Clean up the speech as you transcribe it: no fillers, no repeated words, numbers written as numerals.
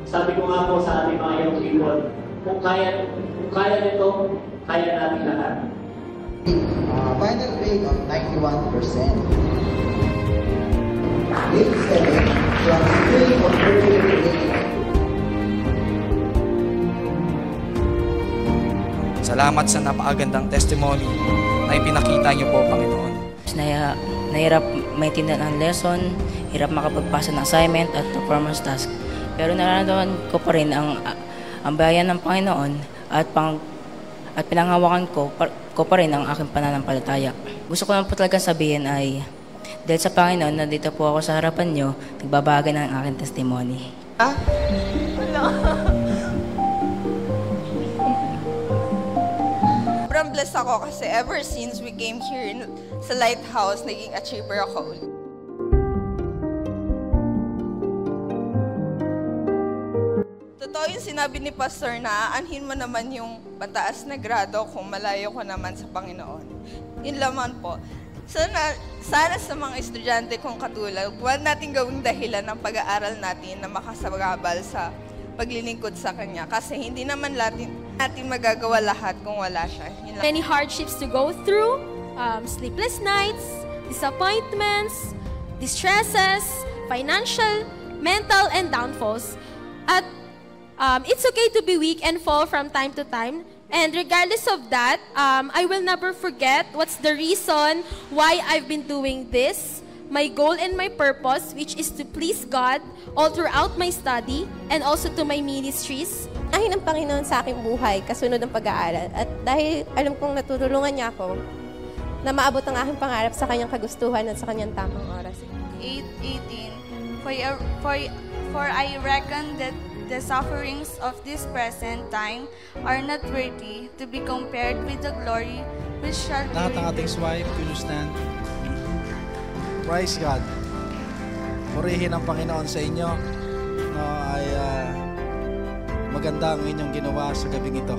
Sabi ko nga po sa ating mga young people, kung kaya nito, kaya natin lahat. Final grade of 91%. Grade 7 from School of Early Education. Salamat sa napakagandang testimony na ipinakita niyo po, Panginoon. Nahirap maintindihan ang lesson, hirap makapagpasa ng assignment at performance task. Pero nararamdaman ko pa rin ang bayan ng Panginoon at pinanghawakan ko pa rin ang aking pananampalataya. Gusto ko lang po talagang sabihin ay dahil sa Panginoon, nandito po ako sa harapan niyo, nagbabago ng aking testimony. Sobrang blessed ako kasi ever since we came here sa Lighthouse, naging achiever ako. Totoo yung sinabi ni Pastor na aanhin mo naman yung mataas na grado kung malayo ko naman sa Panginoon. Yun lamang po. Sana sa mga estudyante kong katulad, huwag natin gawing dahilan ng pag-aaral natin na makasagabal sa paglilingkod sa Kanya. Kasi hindi naman natin magagawa lahat kung wala siya. Many hardships to go through, sleepless nights, disappointments, distresses, financial, mental, and downfalls. At it's okay to be weak and fall from time to time. And regardless of that, I will never forget what's the reason why I've been doing this, my goal and my purpose, which is to please God all throughout my study and also to my ministries. Ahin ang Panginoon sa aking buhay, kasunod ng pag-aaral. At dahil alam kong natutulungan niya ako na maabot ang aking pangarap sa kanyang kagustuhan at sa kanyang tamang oras. 8:18 For I reckon that the sufferings of this present time are not worthy to be compared with the glory which shall be lahat ng ating swipe, will you stand? Praise God. Purihin ang Panginoon sa inyo. Ay maganda ang inyong ginawa sa gabing ito.